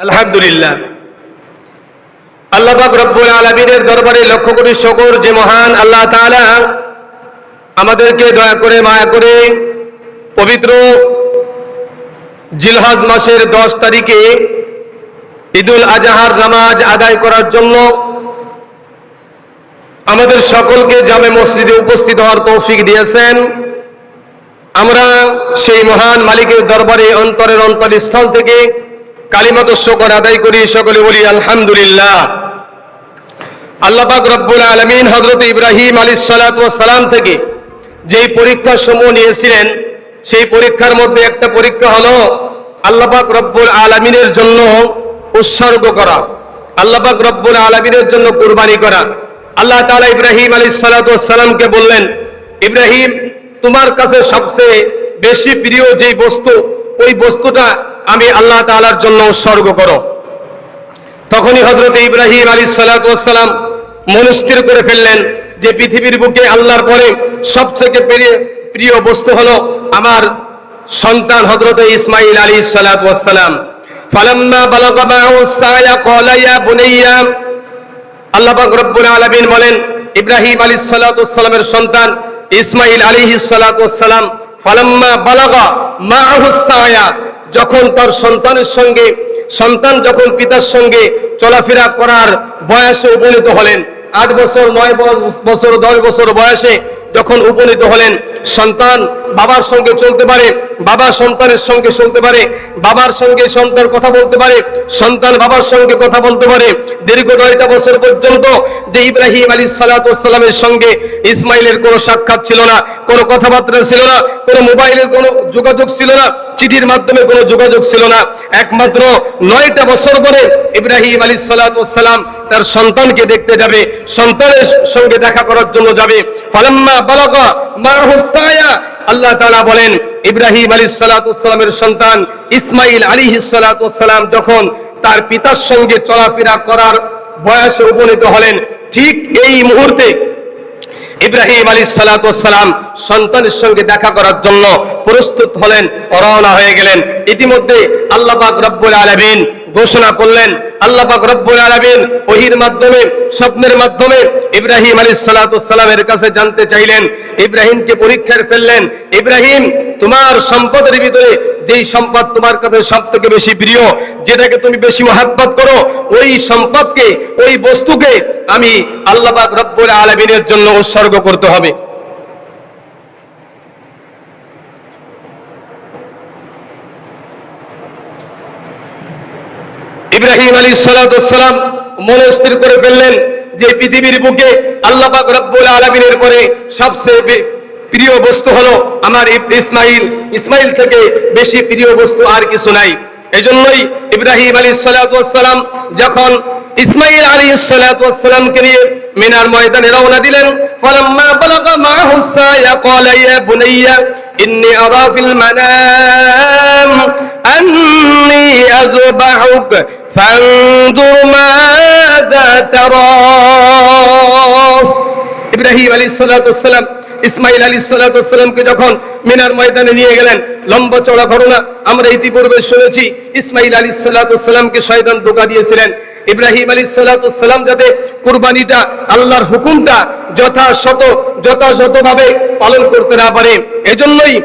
আলহামদুলিল্লাহ, আল্লাহ পাক রব্বুল আলামিনের দরবারে লক্ষ কোটি শুকর যে মহান আল্লাহ তাআলা আমাদেরকে দয়া করে মায়া করে পবিত্র জিলহজ মাসের 10 তারিখে ঈদুল আজহার নামাজ আদায় করার জন্য আমাদের সকলকে জামে মসজিদে উপস্থিত হওয়ার তৌফিক দিয়েছেন। আমরা সেই মহান মালিকের দরবারে অন্তরের অন্তরস্থল থেকে কালিমাত শুকর আদায় করি, সকলে বলি আলহামদুলিল্লাহ। আল্লাহ পাক রব্বুল আলামিন হযরত ইব্রাহিম আলাইহিস সালাতু ওয়াস সালাম থেকে যেই পরীক্ষা সমূহ নিয়েছিলেন, সেই পরীক্ষার মধ্যে একটা পরীক্ষা হলো আল্লাহ পাক রব্বুল আলামিনের জন্য উৎসর্গ করা, আল্লাহ পাক রব্বুল আলামিনের জন্য কুরবানি করা। আল্লাহ তাআলা ইব্রাহিম আলাইহিস সালাতু ওয়াস সালামকে বললেন, ইব্রাহিম, তোমার কাছে সবচেয়ে বেশি প্রিয় যেই বস্তু, ওই বস্তুটা আমি আল্লাহ তাআলার জন্য উৎসর্গ করো। তখনই হযরত ইব্রাহিম আলাইহিস সালাতু ওয়াস সালাম মনস্থির করে ফেললেন যে পৃথিবীর বুকে আল্লাহর পরে সবচেয়ে প্রিয় বস্তু হলো আমার সন্তান হযরত ইসমাঈল আলাইহিস সালাতু ওয়াস সালাম। ফালাম্মা বালাগা মা'হুস সায়া ক্বালা ইয়া বুনাইয়া, আল্লাহ পাক রব্বুল আলামিন বলেন ইব্রাহিম আলাইহিস সালাতু ওয়াস সালামের সন্তান ইসমাঈল আলাইহিস সালাতু ওয়াস সালাম ফালাম্মা বালাগা মা'হুস সায়া, যখন তার সন্তানের সঙ্গে সন্তান যখন পিতার সঙ্গে চলাফেরা করার বয়সে উপনীত হলেন, 8 বছর 9 বছর 10 বছর বয়সে যখন উপনীত হলেন, সন্তান বাবার সঙ্গে চলতে পারে, বাবা সন্তানের সঙ্গে চলতে পারে, বাবার সঙ্গে সন্তান কথা বলতে পারে, সন্তান বাবার সঙ্গে কথা বলতে পারে। দীর্ঘ 9টা বছর পর্যন্ত যে ইব্রাহিম আলাইহিস সালাতু ওয়াস সালামের সঙ্গে ইসমাঈলের কোনো সাক্ষাৎ ছিল না, কোনো কথাবার্তা ছিল না, কোনো মোবাইলের কোনো যোগাযোগ ছিল না, চিঠির মাধ্যমে কোনো যোগাযোগ ছিল না। একমাত্র 9টা বছর পরে ইব্রাহিম আলাইহিস সালাতু ওয়াস সালাম তার সন্তানকে দেখতে যাবে, সন্তানের সঙ্গে দেখা করার জন্য যাবে। ফালাম্মা বালাগা মা'হুস সায়া, আল্লাহ তাআলা বলেন ইব্রাহিম আলাইহিস সালাতু ওয়াস সালামের সন্তান ইসমাঈল আলাইহিস সালাতু ওয়াস সালাম যখন তার পিতার সঙ্গে চলাফেরা করার বয়সে উপনীত হলেন, ঠিক এই মুহূর্তে ইব্রাহিম আলাইহিস সালাতু ওয়াস সালাম সন্তানের সঙ্গে দেখা করার জন্য প্রস্তুত হলেন, রওনা হয়ে গেলেন। ইতিমধ্যে আল্লাহ পাক রব্বুল আলামিন ঘোষণা করলেন, আল্লাহ পাক রব্বুল আলামিন ওহীর মাধ্যমে, স্বপ্নের মাধ্যমে ইব্রাহিম আলাইহিস সালাতু ওয়াস সালামের কাছে জানতে চাইলেন, ইব্রাহিমকে পরীক্ষায় ফেললেন, ইব্রাহিম, তোমার সম্পদের ভিতরে যেই সম্পদ তোমার কাছে সবথেকে বেশি প্রিয়, যেটাকে তুমি বেশি মহব্বত করো, ওই সম্পদকে, ওই বস্তুকে আমি আল্লাহ পাক রব্বুল আলামিনের জন্য উৎসর্গ করতে হবে। ইব্রাহিম আলাইহিস সালাতু ওয়াস সালাম মনস্থির করে ফেললেন যে পৃথিবীর বুকে আল্লাহ পাক রব্বুল আলামিনের পরে সবচেয়ে প্রিয় বস্তু হলো আমার ইসমাঈল, ইসমাঈল থেকে বেশি প্রিয় বস্তু আর কিছু নাই। এজন্যই ইব্রাহিম আলাইহিস সালাতু ওয়াস সালাম যখন ইসমাঈল আলাইহিস সালাতু ওয়াস সালামকে নিয়ে মিনার ময়দানে রওনা দিলেন, ফালাম্মা বালাগা মা'হুস সায়া ক্বালা ইয়া বুনাইয়া ইন্নী আরা ফিল মানাম আন্নী আযবাহুক ফানজুর মাযা তারা। ইব্রাহিম আলাইহিস সালাতু ওয়াস সালাম ইসমাঈল আলাইহিস সালাতু ওয়াস সালামকে যখন মিনার ময়দানে নিয়ে গেলেন, লম্বা চওড়া ঘটনা আমরা ইতিপূর্বে শুনেছি। ইসমাঈল আলাইহিস সালাতু ওয়াস সালামকে শয়তান ধোঁকা দিয়েছিলেন, ইব্রাহিম আলাইহিস সালাতু ওয়াস সালাম যাতে কুরবানিটা, আল্লাহর হুকুমটা যথাযথভাবে পালন করতে না পারে, এজন্যই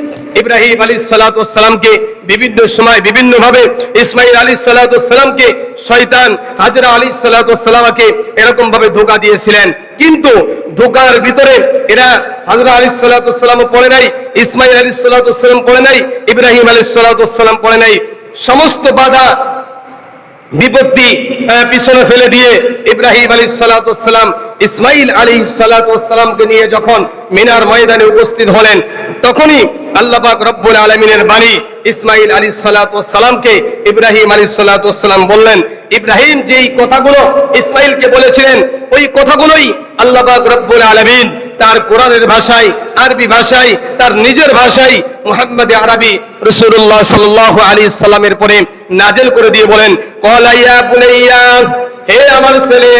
ইব্রাহিম আলাইহিস সালাতু ওয়াস সালামকে বিভিন্ন সময় বিভিন্ন ভাবে ইসমাঈল আলাইহিস সালাতু ওয়াস সালামকে শয়তান হাজরা আলাইহিস সালাতু ওয়াস সালামকে এরকম ভাবে ধোঁকা দিয়েছিলেন। কিন্তু ধোঁকার ভিতরে এরা হাজরা আলাইহিস সালাতু ওয়াস সালামও পড়ে নাই, ইসমাঈল আলাইহিস সালাতু ওয়াস সালাম পড়ে নাই, ইব্রাহিম আলাইহিস সালাতু ওয়াস সালাম পড়ে নাই। সমস্ত বাধা বিপত্তি পিছনে ফেলে দিয়ে ইব্রাহিম আলাইহিস সালাতু ওয়াস সালাম ইসমাঈল আলাইহিস সালাতু ওয়াস সালামকে নিয়ে যখন মিনার ময়দানে উপস্থিত হলেন, তখনই আল্লাহ পাক রব্বুল আলামিনের বাণী ইসমাঈল আলাইহিস সালাতু ওয়াস সালামকে ইব্রাহিম আলাইহিস সালাতু ওয়াস সালাম বললেন। ইব্রাহিম যেই কথাগুলো ইসমাঈলকে বলেছিলেন, ওই কথাগুলোই আল্লাহ পাক রব্বুল আলামিন তার কোরআনের ভাষায়, আরবি ভাষায়, তার নিজের ভাষায় মুহাম্মদে আরবি রাসূলুল্লাহ সাল্লাল্লাহু আলাইহি সাল্লামের পরে নাজিল করে দিয়ে বলেন, ক্বালা ইয়া বুনাইয়া, হে আমার ছেলে,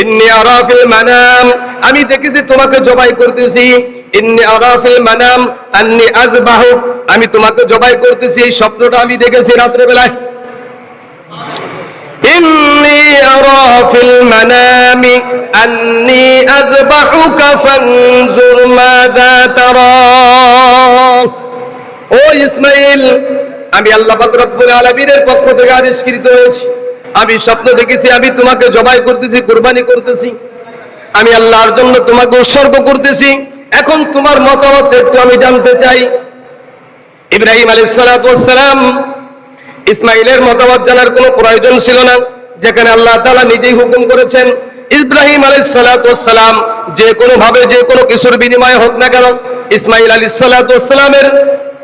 ইন্নী আরা ফিল মানাম, আমি দেখেছি তোমাকে জবাই করতেছি, ইন্নী আরা ফিল মানাম আন্নী আযবাহুক, আমি তোমাকে জবাই করতেছি, এই স্বপ্নটা আমি দেখেছি রাত্রে বেলায়। ফিল মানামি আন্নী আযবাহুকা ফানজুর মাযা তারা। ও ইসমাঈল, আমি আল্লাহ পাক রব্বুল আলামিনের পক্ষ থেকে আদেশকৃত হয়েছি, আমি স্বপ্ন দেখেছি আমি তোমাকে জবাই করতেছি, কুরবানি করতেছি, আমি আল্লাহর জন্য তোমাকে উৎসর্গ করতেছি। এখন তোমার মতামত একটু আমি জানতে চাই। ইব্রাহিম আলাইহিস সালাতু ওয়াস সালাম, ইসমাঈলের মতামত জানার কোনো প্রয়োজন ছিল না, যেখানে আল্লাহ তাআলা নিজেই হুকুম করেছেন ইব্রাহিম আলাইহিস সালাতু ওয়াস সালাম যে কোনো ভাবে যে কোনো কিছুর বিনিময়ে হোক না কেন, ইসমাঈল আলাইহিস সালাতু ওয়াস সালামের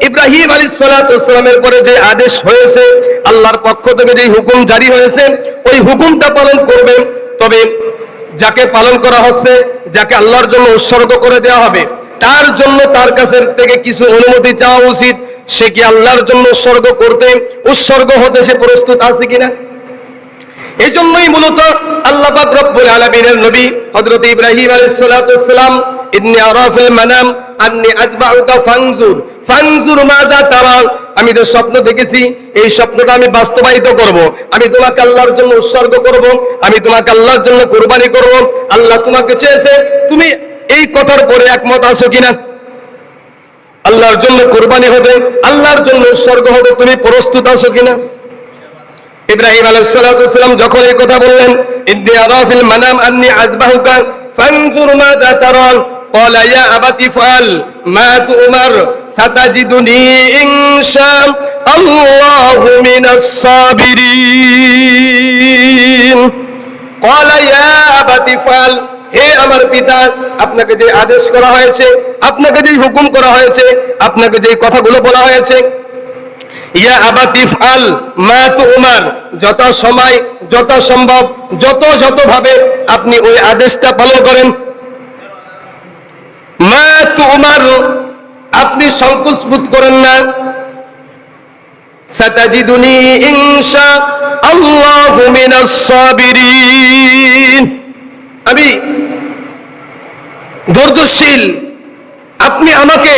ইব্রাহিম আলাইহিস সালাতু ওয়াস সালামের পরে যে আদেশ হয়েছে, আল্লাহর পক্ষ থেকে যে হুকুম জারি হয়েছে, ওই হুকুমটা পালন করবে। তবে যাকে পালন করা হচ্ছে, যাকে আল্লাহর জন্য উৎসর্গ করে দেওয়া হবে, তার জন্য তার কাছে থেকে কিছু অনুমতি চাওয়া উচিত। সে কি আল্লাহর জন্য উৎসর্গ হতে সে প্রস্তুত আছে কিনা? এই জন্যই মূলত আল্লাহ পাক রব্বুল আলামিনের নবী হযরত ইব্রাহিম আলাইহিস সালাতু ওয়াস সালাম ইন্নী আরা ফিল মানাম আন্নী আযবাহুকা ফানজুর মাযা তারা, আমি যে স্বপ্ন দেখেছি এই স্বপ্নটা আমি বাস্তবায়িত করব, আমি তোমাকে আল্লাহর জন্য উৎসর্গ করব, আমি তোমাকে আল্লাহর জন্য কুরবানি করব। আল্লাহ তোমাকে চেয়েছে, তুমি এই কথার পরে একমত আছো কিনা? আল্লাহর জন্য কুরবানি হবে, আল্লাহর জন্য উৎসর্গ হবে, তুমি প্রস্তুত আছো কিনা? ইব্রাহিম আলাইহিস সালাতু ওয়াস সালাম যখন এই কথা বললেন, ইন্নী আরা ফিল মানাম আন্নী আযবাহুকা ফানজুর মাযা তারা, ক্বালা ইয়া আবাতি ফাল মা তু'মার সাতাজিদুনি ইনশাআল্লাহু মিনাস সাবিরিন। ক্বালা ইয়া আবাতি ফাল, হে আমার পিতা, আপনাকে যে আদেশ করা হয়েছে, আপনাকে যে হুকুম করা হয়েছে, আপনাকে যে কথাগুলো বলা হয়েছে, ইয়া আবাতি ফাল মা তু'মার, যত সময় যত সম্ভব যত ভাবে আপনি ওই আদেশটা পালন করেন। মা তু'মার, আপনি সংকোচ বোধ করেন না। সাতাজিদুনি ইনশাআল্লাহু মিনাস সাবিরিন, আমি ধৈর্যশীল, আপনি আমাকে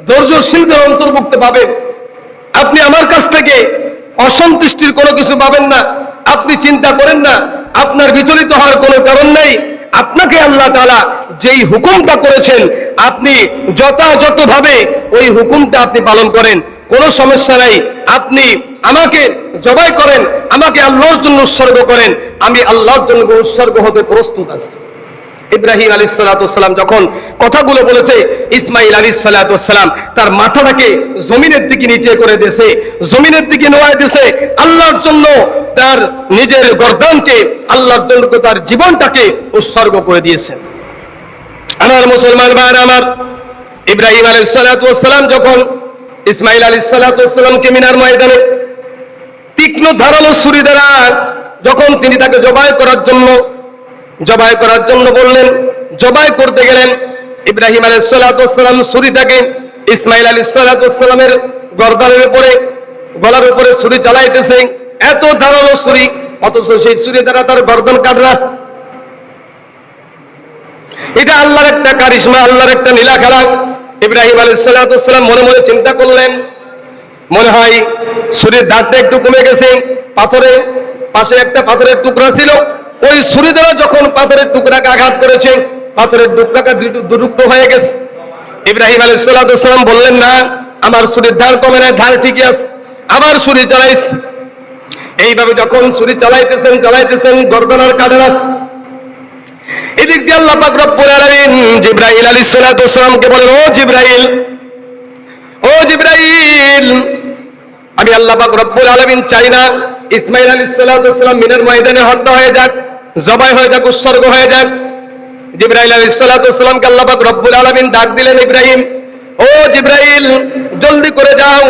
ধৈর্যশীলদের অন্তর্ভুক্ত পাবেন। আপনি আমার কাছ থেকে অসন্তুষ্টির কোনো কিছু পাবেন না। আপনি চিন্তা করেন না, আপনার বিচলিত হওয়ার কোনো কারণ নেই। আপনাকে আল্লাহ তাআলা যেই হুকুমটা করেছেন, আপনি যথাযথভাবে ওই হুকুমটা আপনি পালন করেন, কোনো সমস্যা নাই। আপনি আমাকে জবাই করেন, আমাকে আল্লাহর জন্য উৎসর্গ করেন, আমি আল্লাহর জন্য উৎসর্গ হতে প্রস্তুত আছি। ইব্রাহিম আলাইহিস সালাতু ওয়াস সালাম যখন কথাগুলো বলেছে, ইসমাঈল আলাইহিস সালাতু ওয়াস সালাম তার মাথাটাকে জমিনের দিকে নিচে করে দিয়েছে, জমিনের দিকে নোয়ায় দিয়েছে, আল্লাহর জন্য তার নিজের গর্দানকে, আল্লাহর জন্য তার জীবনটাকে উৎসর্গ করে দিয়েছেন। আমার মুসলমান ভাইরা আমার, ইব্রাহিম আলাইহিস সালাতু ওয়াস সালাম যখন ইসমাঈল আলাইহিস সালাতু ওয়াস সালামকে মিনার ময়দানে তীক্ষ্ণ ধারালো ছুরি দ্বারা যখন তিনি তাকে জবাই করার জন্য বললেন, জবাই করতে গেলেন, ইব্রাহিম আলাইহিস সালাতু ওয়াস সালাম ছুরিটাকে ইসমাঈল আলাইহিস সালাতু ওয়াস সালামের গলার উপরে ছুরি চালাইতেছে, এত ধারালো ছুরি, অথচ সেই ছুরি দ্বারা তার গর্দন কাটরা। এটা আল্লাহর একটা কারিশমা, আল্লাহর একটা নীলা খেলা। ইব্রাহিম আলাইহিস সালাতু ওয়াস সালাম মনে মনে চিন্তা করলেন, মনে হয় ছুরির ধারটা একটু কমে গেছে। পাশে একটা পাথরের টুকরা ছিল, ওই ছুরি দ্বারা যখন পাথরের টুকরাকে আঘাত করেছে, পাথরের টুকরাটা দুরুক্ত হয়ে গেছে। ইব্রাহিম আলাইহিস সালাতু ওয়াস সালাম বললেন, না, আমার ছুরির ধার কমে না, ধার ঠিকই আছে, আবার ছুরি চালাইস। এইভাবে যখন ছুরি চালাইতেছেন গর্দন আর কাটে না। এদিক দিয়ে আল্লাহ পাক রব্বুল আলামিন জিবরাইল আলাইহিস সালাতু ওয়াস সালামকে বলেন, ও জিবরাইল, আমি আল্লাহ পাক রব্বুল আলামিন চাই না ইসমাঈল আলাইহিস সালাতু ওয়াস সালাম মিনার ময়দানে হত্যা হয়ে যাক, জবাই হয়ে যাক, উৎসর্গ হয়ে যাক। জিবরাইল আলাইহিস সালাতু ওয়াস সালামকে আল্লাহ পাক রব্বুল আলামিন ডাক দিলেন, ইব্রাহিম, ও জিবরাইল, জলদি করে যাও,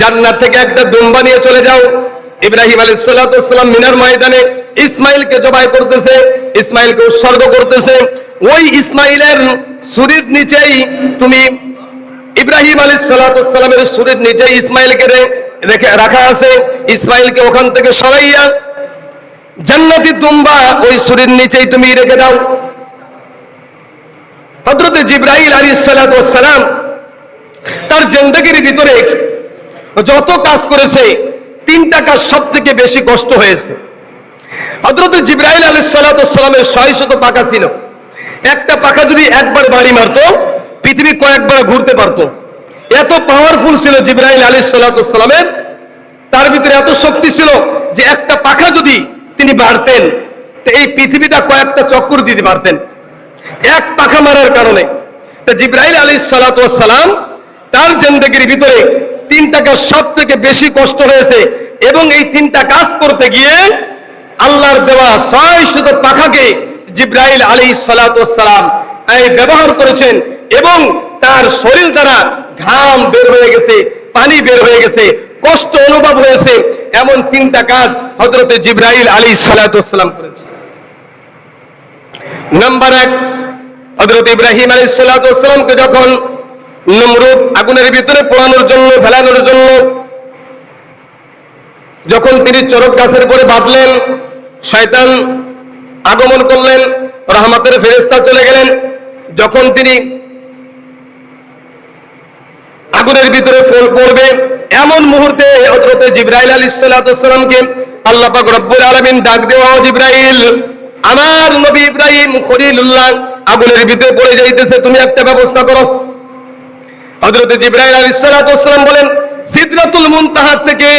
জান্নাত থেকে একটা দুম্বা নিয়ে চলে যাও। ইব্রাহিম আলাইহিস সালাতু ওয়াস সালাম মিনার ময়দানে ইসমাঈলকে জবাই করতেছে, ইসমাঈলকে উৎসর্গ করতেছে। ওই ইসমাঈলের ছুরির নিচেই তুমি, ইব্রাহিম আলাইহিস সালাতু ওয়াস সালামের ছুরির নিচেই ইসমাঈলকে রাখা আছে। ইসমাঈলকে ওখান থেকে সরাইয়া জান্নাতি দুম্বা ওই ছুরির নিচেই তুমি রেখে দাও। হযরত জিবরাইল আলাইহিস সালাতু ওয়াস সালাম তার জিন্দেগির ভিতরে যত কাজ করেছে, তিনটা কাজ সবথেকে বেশি কষ্ট হয়েছে। হযরত জিবরাইল আলাইহিস সালাতু ওয়াস সালামের 600 পাখা ছিল। একটা পাখা যদি একবার বাড়ি মারতো, পৃথিবী কয়েকবার ঘুরতে পারতো। এত পাওয়ারফুল ছিল জিবরাইল আলাইহিস সালাতু ওয়াস সালামের, তার ভিতরে এত শক্তি ছিল যে একটা পাখা যদি তিনি বাড়তেন, তো এই পৃথিবীটা কয়েকটা চক্কর দিতে পারতেন এক পাখা মারার কারণে। তো জিবরাইল আলাইহিস সালাতু ওয়াস সালাম তার জিন্দেগির ভিতরে তিনটা কাজ সব থেকে বেশি কষ্ট হয়েছে, এবং এই তিনটা কাজ করতে গিয়ে আল্লাহর দেওয়া 600 পাখাকে জিবরাইল আলাইহিস সালাতু ওয়াস সালাম ব্যবহার করেছেন, এবং তার শরীর দ্বারা ঘাম বের হয়ে গেছে, পানি বের হয়ে গেছে, কষ্ট অনুভব হয়েছে। এমন তিনটা কাজ হযরত জিবরাইল আলাইহিস সালাতু ওয়াস সালাম করেছেন। নাম্বার 1, হযরত ইব্রাহিম আলাইহিস সালাতু ওয়াস সালামকে যখন নমরুদ আগুনের ভিতরে পোড়ানোর জন্য, ফেলানোর জন্য যখন তিনি চরক গাছের উপরে বাঁধলেন, শয়তান আগমন করলেন, রহমতের ফেরেশতা চলে গেলেন। যখন তিনি আগুনের ভিতরে ফল পড়বে, এমন মুহূর্তে হযরত জিবরাইল আলাইহিস সালাতু ওয়াস সালামকে আল্লাহ পাক রব্বুল আলামিন ডাক দেওয়া, ও জিবরাইল, আমার নবী ইব্রাহিম খলিলুল্লাহ আগুনের ভিতরে পড়ে যাইতেছে, তুমি একটা ব্যবস্থা করো। হযরত জিবরাইল আলাইহিস সালাতু ওয়াস সালাম বলেন, সিদরাতুল মুনতাহা থেকে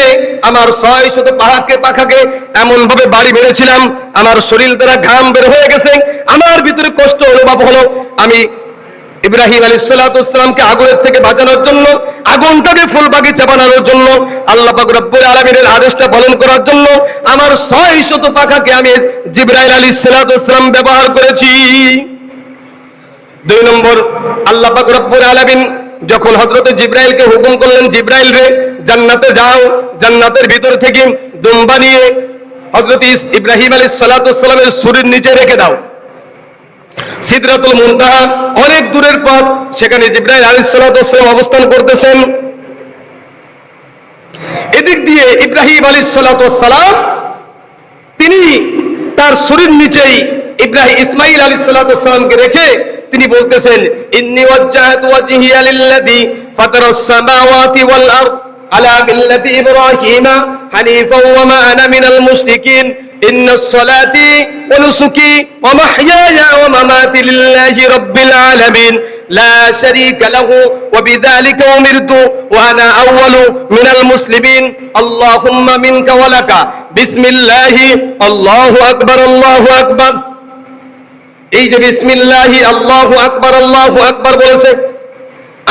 আমার 600 পাখাকে এমন ভাবে বাড়ি মেরেছিলাম, আমার শরীর দ্বারা ঘাম বের হয়ে গেছে, আমার ভিতরে কষ্ট অনুভব হলো। আমি ইব্রাহিম আলাইহিস সালাতু ওয়াস সালামকে আগুনের থেকে বাঁচানোর জন্য, আগুনটাকে ফুল বাগিচা বানানোর জন্য, আল্লাহ পাক রব্বুল আলামিনের আদেশটা পালন করার জন্য আমার 600 পাখাকে আমি জিবরাইল আলাইহিস সালাতু ওয়াস সালাম ব্যবহার করেছি। 2 নম্বর, আল্লাহ পাক রব্বুল আলামিন যখন হযরত জিবরাইলকে হুকুম করলেন, জিবরাইল রে জান্নাতে যাও, জান্নাতের ভিতর থেকে দুম্বা নিয়ে হযরত ইব্রাহিম আলাইহিস সালাতু ওয়াস সালামের শরীর নিচে রেখে দাও। সিদরাতুল মুনতাহা অনেক দূরের পথ, সেখানে জিবরাইল আলাইহিস সালাতু ওয়াস সালাম অবস্থান করতেছেন। এদিক দিয়ে ইব্রাহিম আলাইহিস সালাতু ওয়াস সালাম তিনি তার শরীর নিচেই ইসমাঈল আলাইহিস সালাতু ওয়াস সালামকে রেখে তিনি বলতেছেন, ইন্নী ওয়াজ্জাহতু ওয়াজহিয়া লিল্লাযী ফাতারাস সামাওয়াতি ওয়াল আরদ আলা মিল্লাতি ইব্রাহিমা হানিফাও ওয়া মা আনা মিনাল মুশরিকিন ইন্নাস সালাতি ওয়া নুসুকি ওয়া মাহইয়ায়া ওয়া মামাতি লিল্লাহি রাব্বিল আলামিন লা শারীকা লাহু ওয়া বিযালিকা উমিরতু ওয়া আনা আউওয়ালু মিনাল মুসলিমিন আল্লাহুম্মা মিনকা ওয়া লাকা বিসমিল্লাহি আল্লাহু আকবার আল্লাহু আকবার। এই যে বিসমিল্লাহি আল্লাহু আকবার বলেছে,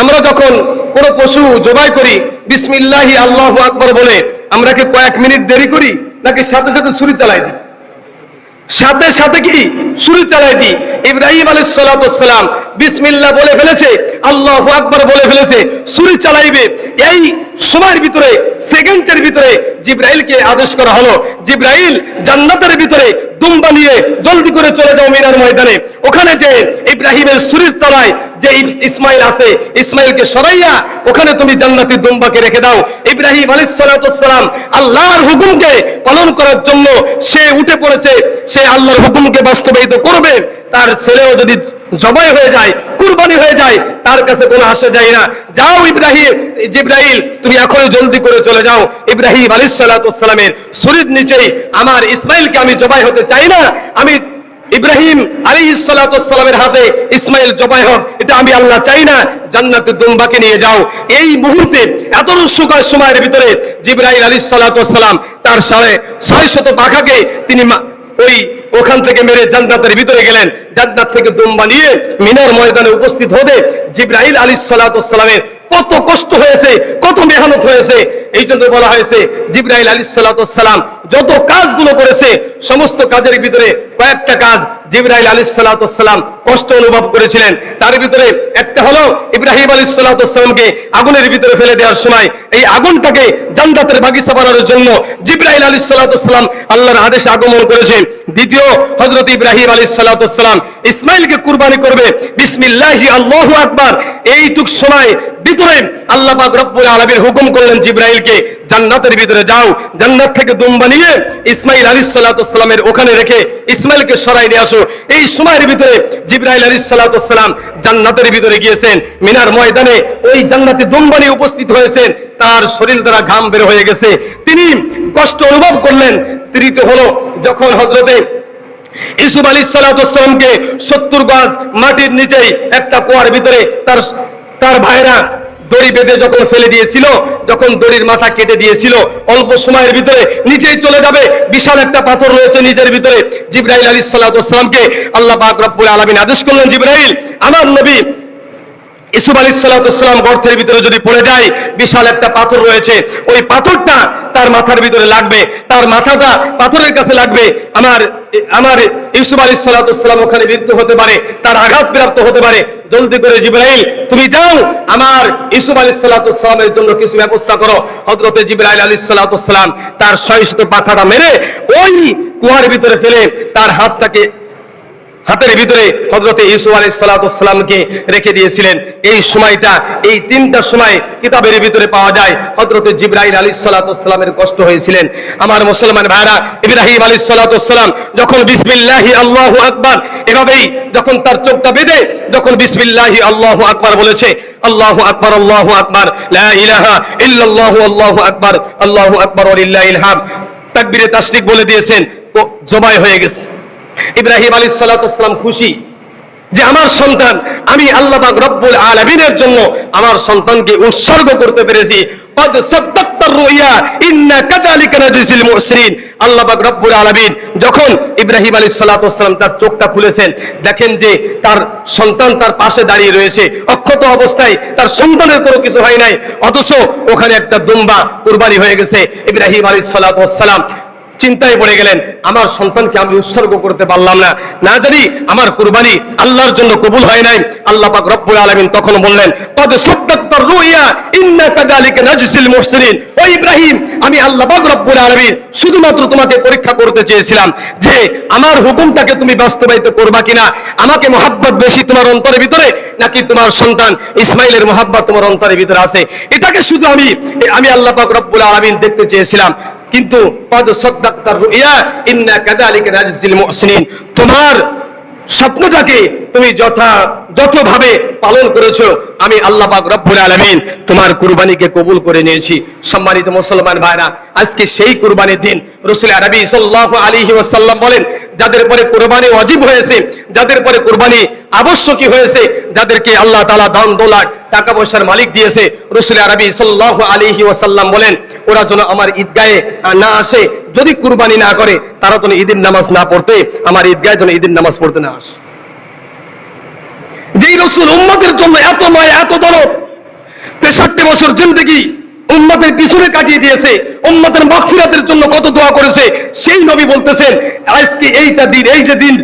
আমরা যখন কোন পশু জবাই করি বিসমিল্লাহি আল্লাহু আকবার বলে, আমরা কি কয়েক মিনিট দেরি করি, নাকি সাথে সাথে ছুরি চালাই দিই? সাথে সাথে কি ছুরি চালাই দিই। ইব্রাহিম আলাইহিস সালাতু ওয়াস সালাম বিসমিল্লাহ বলে ফেলেছে, আল্লাহু আকবার বলে ফেলেছে, ছুরি চালাইবে, এই সময়ের ভিতরে, সেকেন্ডের ভিতরে জিবরাইলকে আদেশ করা হলো, জিবরাইল জান্নাতের ভিতরে দুম্বা নিয়ে জলদি করে চলে যাও মিনার ময়দানে, ওখানে যে ইব্রাহিমের ছুরির তলায় যে ইসমাইল আছে, ইসমাইলকে সরাইয়া ওখানে তুমি জান্নাতি দুম্বাকে রেখে দাও। ইব্রাহিম আলাইহিস সালাতু ওয়াস সালাম আল্লাহর হুকুমকে পালন করার জন্য সে উঠে পড়েছে, সে আল্লাহর হুকুমকে বাস্তবায়িত করবে। তার ছেলেও যদি জবাই হয়ে যায়, কুরবানি হয়ে যায়, তার কাছে কোনো আসা যায় না। যাও জিবরাইল, তুমি এখনই জলদি করে চলে যাও। ইব্রাহিম আলাইহিস সালাতু ওয়াস সালামের শরীর নিচেই আমার ইসমাইলকে আমি জবাই হতে চাই না, আমি ইব্রাহিম আলাইহিস সালাতু ওয়াস সালামের হাতে ইসমাইল জবাই হোক, এটা আমি আল্লাহ চাই না, জান্নাতে দুম্বাকে নিয়ে যাও। এই মুহূর্তে এত সময়ের ভিতরে জিবরাইল আলাইহিস সালাতু ওয়াস সালাম তার 650 পাখাকে তিনি ওখান থেকে মেরে জান্নাতের ভিতরে গেলেন। জান্নাত থেকে দুম্বা নিয়ে মিনার ময়দানে উপস্থিত হতে জিবরাইল আলাইহিস সালাতু ওয়াস সালামের কত কষ্ট হয়েছে, কত মেহনত হয়েছে। এই জন্য বলা হয়েছে জিবরাইল আলাইহিস সালাতু ওয়াস সালাম যত কাজগুলো করেছে, সমস্ত কাজের ভিতরে কয়েকটা কাজ জিবরাইল আলাইহিস সালাতু ওয়াস সালাম কষ্ট অনুভব করেছিলেন। তার ভিতরে একটা হলো ইব্রাহিম আলাইহিস সালাতু ওয়াস সালামকে আগুনের ভিতরে ফেলে দেওয়ার সময় এই আগুনটাকে জান্নাতের বাগিচা বানানোর জন্য জিবরাইল আলাইহিস সালাতু ওয়াস সালাম আল্লাহর আদেশে আগমন করেছেন। দ্বিতীয়, হযরত ইব্রাহিম আলাইহিস সালাতু ওয়াস সালাম ইসমাইলকে কুরবানি করবে, বিসমিল্লাহি আল্লাহু আকবার এইটুক সময় ভিতরে আল্লাহ পাক রব্বুল আলামিন হুকুম করলেন জিবরাইলকে, জান্নাতের ভিতরে যাও, জান্নাত থেকে দুম্বা নিয়ে ইসমাইল আলাইহিস সালাতু ওয়াস সালামের ওখানে রেখে ইসমাইলকে সরাই নিয়ে আসো। এই সময়ের ভিতরে জিবরাইল আলাইহিস সালাতু ওয়াস সালাম জান্নাতের ভিতরে গিয়েছেন, মিনার ময়দানে ওই জান্নাতি দুম্বা নিয়ে উপস্থিত হয়েছেন, তার শরীর দ্বারা ঘাম বের হয়ে গেছে, তিনি কষ্ট অনুভব করলেন। তৃতীয় হলো যখন হযরতে ইউসুফ আলাইহিস সালামকে 70 গজ মাটির নিচেই একটা কুয়ার ভিতরে তার ভাইরা দড়ি বেঁধে যখন ফেলে দিয়েছিল, যখন দড়ির মাথা কেটে দিয়েছিল, অল্প সময়ের ভিতরে নিচেই চলে যাবে, বিশাল একটা পাথর রয়েছে নিচের ভিতরে। জিবরাইল আলাইহিস সালামকে আল্লাহ পাক রব্বুল আলামিন আদেশ করলেন, জিবরাইল, আমার নবী ইউসুফ আলাইহিস সালাম গর্তের ভিতরে যদি পড়ে যায়, বিশাল একটা পাথর রয়েছে, ওই পাথরটা তার মাথার ভিতরে লাগবে, তার মাথাটা পাথরের কাছে লাগবে, আমার ইউসুফ আলাইহিস সালাম ওখানে মৃত্যু হতে পারে, তার আঘাত প্রাপ্ত হতে পারে। জলদি করে জিবরাইল তুমি যাও, আমার ইউসুফ আলাইহিস সালামের জন্য কিছু ব্যবস্থা করো। হযরতে জিবরাইল আলাইহিস সালাম তার শয়শত পাখাটা মেরে ওই কুয়ার ভিতরে ফেলে তার হাতের ভিতরে হযরতে ইউসুফ আলাইহিস সালামকে রেখে দিয়েছিলেন। এই সময়টা, এই 3টা সময় কিতাবের ভিতরে পাওয়া যায় হযরতে জিবরাইল আলাইহিস সালামের কষ্ট হয়েছিলেন। আমার মুসলমান ভাইরা, ইব্রাহিম আলাইহিস সালাম যখন বিসমিল্লাহি আল্লাহু আকবার এভাবেই যখন তার চোখটা বেঁধে যখন বিসমিল্লাহি আল্লাহু আকবার বলেছে, আল্লাহু আকবার আল্লাহু আকবার লা ইলাহা ইল্লাল্লাহু আল্লাহু আকবার ওয়া লিল্লাহিল হামদ তাকবীরে তাশরিক বলে দিয়েছেন, জবাই হয়ে গেছে। ইব্রাহিম আলাইহিস সালাম খুশি যে আমার সন্তান, আমি আল্লাহ পাক রব্বুল আলামিনের জন্য আমার সন্তানকে উৎসর্গ করতে পেরেছি। কদ সাদ্দাক্তার রুইয়া ইন্না কাযালিকা নাজিসিল মুহসিনিন। আল্লাহ পাক রব্বুল আলামিন যখন ইব্রাহিম আলাইহিস সালাম তার চোখটা খুলেছেন, দেখেন যে তার সন্তান তার পাশে দাঁড়িয়ে রয়েছে অক্ষত অবস্থায়, তার সন্তানের কোনো কিছু হয় নাই, অথচ ওখানে একটা দুম্বা কুরবানি হয়ে গেছে। ইব্রাহিম আলাইহিস সালাম চিন্তায় পড়ে গেলেন, আমার সন্তানকে আমি উৎসর্গ করতে পারলাম না, না জানি আমার কুরবানি আল্লাহর জন্য কবুল হয় নাই। আল্লাহ পাক রব্বুল আলামিন তখন বললেন, কদ সাদ্দাক্তার রুইয়া ইন্না কাযালিকা নাজিসিল মুহসিনিন। ও ইব্রাহিম, আমি আল্লাহ পাক রব্বুল আলামিন শুধুমাত্র তোমাকে পরীক্ষা করতে চেয়েছিলাম যে আমার হুকুমটাকে তুমি বাস্তবায়িত করবা কিনা, আমাকে মহব্বত বেশি তোমার অন্তরের ভিতরে নাকি তোমার সন্তান ইসমাইলের মহব্বত তোমার অন্তরের ভিতরে আছে, এটাকে শুধু আমি আল্লাহ পাক রব্বুল আলামিন দেখতে চেয়েছিলাম। কিন্তু কদ সাদ্দাক্তার রুইয়া ইন্না কাযালিকা নাজিসিল মুহসিনিন, তোমার স্বপ্নটাকে তুমি যথাযথভাবে পালন করেছো, আমি আল্লাহ পাক রব্বুল আলামিন তোমার কুরবানিকে কবুল করে নিয়েছি। সম্মানিত মুসলমান ভাইরা, আজকে সেই কুরবানির দিন। রাসূল আরবি সাল্লাল্লাহু আলাইহি ওয়াসাল্লাম বলেন, যাদের পরে কুরবানি ওয়াজিব হয়েছে, যাদের পরে কুরবানি আবশ্যকী হয়েছে, যাদেরকে আল্লাহ তাআলা দান দৌলত টাকা পয়সার মালিক দিয়েছে, রাসূল আরবি সাল্লাল্লাহু আলাইহি ওয়াসাল্লাম বলেন, ওরা যেন আমার ঈদগাহে না আসে, যদি কুরবানি না করে তারা যেন ঈদের নামাজ না পড়তে, আমার ঈদগাহে যেন ঈদের নামাজ পড়তে না আসে। যেই রাসূল উম্মতের জন্য এত মায়া, এত দরদ, 63 বছর জিন্দেগি উম্মতের পিছনে কাটিয়ে দিয়েছে, উম্মতের মাগফিরাতের জন্য কত দোয়া করেছে, সেই নবী বলতেছেন আজকে এইটা দিন, এই যে দিন,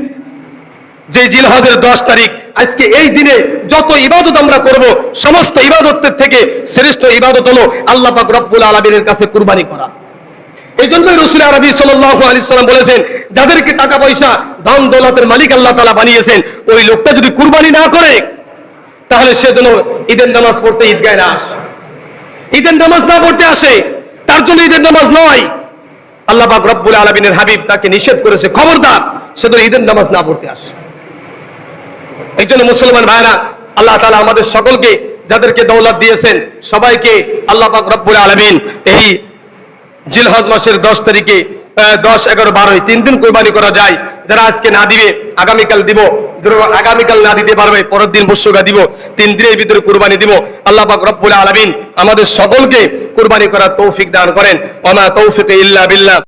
যে জিলহজের 10 তারিখ, আজকে এই দিনে যত ইবাদত আমরা করব, সমস্ত ইবাদতের থেকে শ্রেষ্ঠ ইবাদত হলো আল্লাহ পাক রব্বুল আলামিনের কাছে কুরবানি করা। এই জন্যই রাসূল আরবি সাল্লাল্লাহু আলাইহি ওয়াসাল্লাম বলেছেন, যাদেরকে টাকা পয়সা ধন দৌলতের মালিক আল্লাহ তাআলা বানিয়েছেন, ওই লোকটা যদি কুরবানি না করে তাহলে সে যেন ঈদের নামাজ পড়তে ঈদগাহে না আসে, ঈদের নামাজ না পড়তে আসে, তার জন্য ঈদের নামাজ নয়। আল্লাহ পাক রব্বুল আলামিনের হাবিব তাকে নিষেধ করেছে, খবরদার সে যেন ঈদের নামাজ না পড়তে আসে। এই জন্য মুসলমান ভাইরা, আল্লাহ তাআলা আমাদের সকলকে, যাদেরকে দৌলত দিয়েছেন, সবাইকে আল্লাহ পাক রব্বুল আলামিন এই জিলহজ মাসের 10 তারিখে 10, 11, 12 3 দিন কুরবানি করা যায়। যারা আজকে না দিবে আগামীকাল দিব, আগামীকাল না দিতে পারবে পরের দিন বর্ষগা দিব, 3 দিনের ভিতরে কুরবানি দিব। আল্লাহ পাক রব্বুল আলামিন আমাদের সকলকে কুরবানি করার তৌফিক দান করেন। ওয়া মা তৌফিক ইল্লা বিল্লাহ।